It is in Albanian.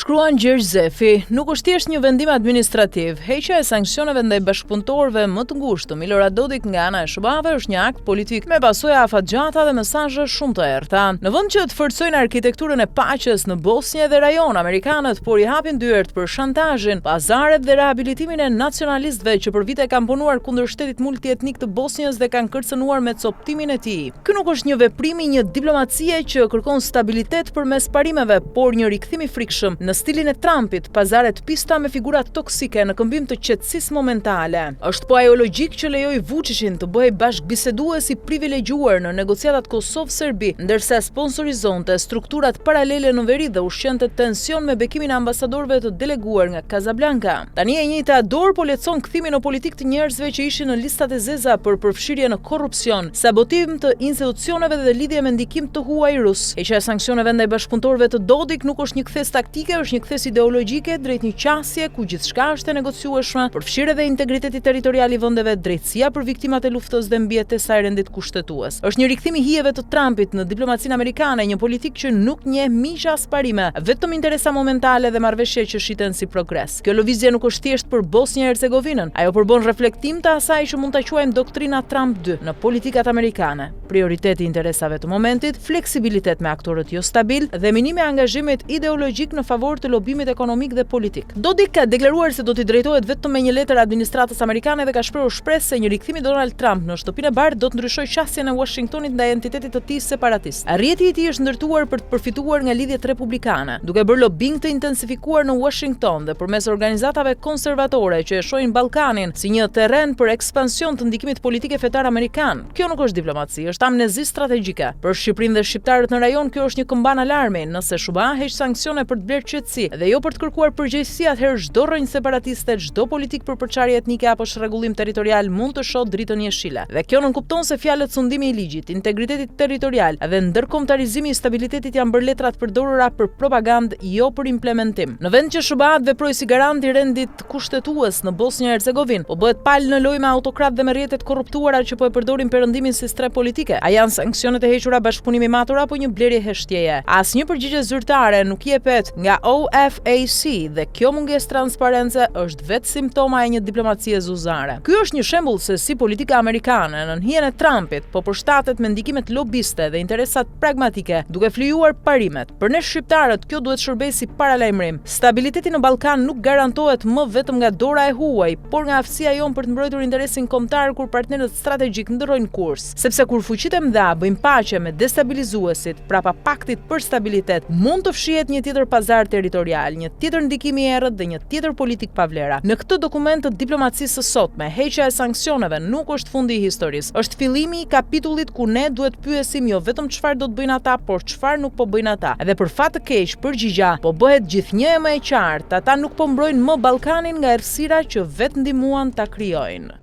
Shkruan Gjergj Zefi, nuk është thjesht një vendim administrativ. Heqja e sanksioneve ndaj bashkëpunëtorëve më të ngushtë të Milorad Dodik nga ana e SBA-ve është një akt politik me pasoja afatgjata dhe mesazhe shumë të errta. Në vend që të forcojnë arkitekturën e paqes në Bosnjë dhe rajon, amerikanët por i hapin dyert për shantazhin, pazaret dhe rehabilitimin e nacionalistëve që për vite kanë punuar kundër shtetit multietnik të Bosnjës dhe kanë kërcënuar me coptimin e tij. Ky nuk është një veprim i një diplomacie që kërkon stabilitet përmes parimeve, por një rikthim i frikshëm në stilin e Trumpit, pazaret pista me figura toksike në këmbim të qetësisë momentale. Është po ajo logjik që lejoi Vučićin të bëhej bashkëbisedues i privilegjuar në negociatat Kosovë-Serbi, ndërsa sponsorizonte strukturat paralele në veri dhe ushqente tension me bekimin e ambasadorëve të deleguar nga Casablanca. Tani e njëjta dorë po lehtëson kthimin në politikë të njerëzve që ishin në listat e zeza për përfshirje në korrupsion, sabotim të institucioneve dhe lidhje me ndikim të huaj rus. Heqja e sanksioneve ndaj bashkëpunëtorëve të Dodik nuk është një kthes taktike, është një kthes ideologjike drejt një qasje ku gjithçka është e negociueshme, përfshirë edhe integriteti territorial i vendeve, drejtësia për viktimat e luftës dhe mbijetesa e rendit kushtetues. Është një rikthim i hijeve të Trumpit në diplomacinë amerikane, një politikë që nuk njeh miq as parime, vetëm interesa momentale dhe marrëveshje që shiten si progres. Kjo lëvizje nuk është thjesht për Bosnjë-Hercegovinën, ajo përbën reflektim të asaj që mund ta quajmë doktrina Trump 2 në politikat amerikane. Prioriteti i interesave të momentit, fleksibilitet me aktorët jo stabil dhe minimi angazhimit ideologjik në favor të lobimit ekonomik dhe politik. Dodik ka deklaruar se do t'i drejtohet vetëm me një letër administratës amerikane dhe ka shprehur shpresë se një rikthim i Donald Trump në shtëpinë e Bardhë do të ndryshojë qasjen e Washingtonit ndaj entitetit të tij separatist. Arritje i tij është ndërtuar për të përfituar nga lidhjet republikane, duke bërë lobing të intensifikuar në Washington dhe përmes organizatave konservatore që e shohin Ballkanin si një terren për ekspansion të ndikimit politik e fetar amerikan. Kjo nuk është diplomaci, është amnezi strategjike. Për Shqipërinë dhe shqiptarët në rajon kjo është një këmban alarmi. Nëse SBA heq sanksione për të blerë qetësi dhe jo për të kërkuar përgjegjësi, atëherë çdo rrënjë separatiste, çdo politik për përçarje etnike apo shrregullim territorial mund të shohë dritën jeshile. Dhe kjo nënkupton se fjalët sundimi i ligjit, integriteti territorial dhe ndërkombëtarizimi i stabilitetit janë bërë letrat përdorura për propagandë, jo për implementim. Në vend që SBA të veprojë si garant i rendit kushtetues në Bosnjë-Hercegovinë, po bëhet palë në lojë me autokrat dhe me rrjetet korruptuara që po e përdorin perëndimin si strep politike. A janë sanksionet e hequra bashkëpunimi matur apo një blerje heshtjeje? Asnjë përgjigje zyrtare nuk jepet nga OFAC dhe kjo mungesë transparence është vetë simptoma e një diplomacie zuzare. Ky është një shembull se si politika amerikane në hijen e Trumpit po përshtatet me ndikimet lobiste dhe interesat pragmatike, duke flijuar parimet. Për ne shqiptarët kjo duhet shërbej si paralajmërim. Stabiliteti në Ballkan nuk garantohet më vetëm nga dora e huaj, por nga aftësia jon për të mbrojtur interesin kombëtar kur partnerët strategjik ndrojnë kurs. Sepse kur fuqitë e mëdha bëjnë paqe me destabilizuesit prapa paktit për stabilitet, mund të fshihet një tjetër pazar territorial, një tjetër ndikim i errët dhe një tjetër politik pa vlera. Në këtë dokument të diplomacisë së sotme, heqja e sanksioneve nuk është fundi i historisë, është fillimi i kapitullit ku ne duhet pyesim jo vetëm çfarë do të bëjnë ata, por çfarë nuk po bëjnë ata. Edhe për fat të keq, përgjigja po bëhet gjithnjë më e qartë. Ata nuk po mbrojnë më Ballkanin nga errësira që vetë ndihmuan ta krijojnë.